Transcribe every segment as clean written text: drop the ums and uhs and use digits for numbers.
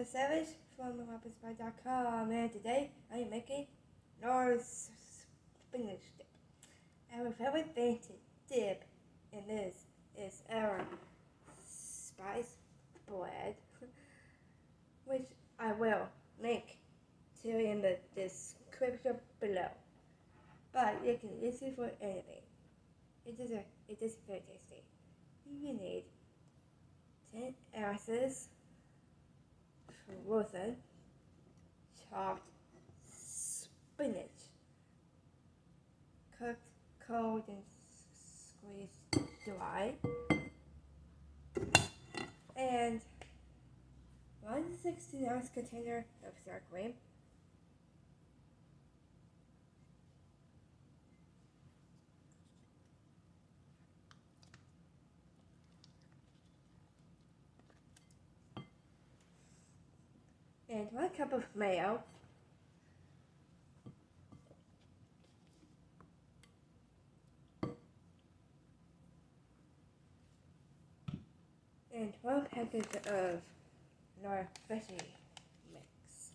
Savage from RobinSpy.com, and today I am making Knorr Spinach Dip. Our favorite thing to dip in this is our spice bread, which I will link to in the description below. But you can use it for anything. It is very tasty. You need 10 ounces frozen chopped spinach, cooked, cold, and squeezed dry, and 1 16-ounce container of sour cream, and 1 cup of mayo, and 1 packet of Knorr veggie mix.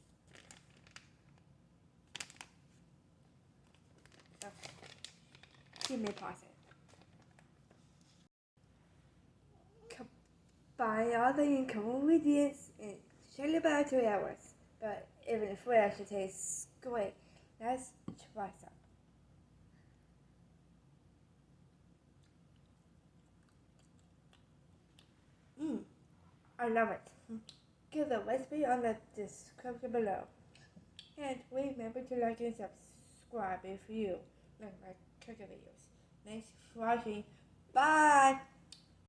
Okay, you may pause it. Combine all the ingredients in usually about 2 hours, but even fresh it tastes great. Let's try some. I love it. Give the recipe on the description below. And remember to like and subscribe if you like my cooking videos. Thanks for watching. Bye!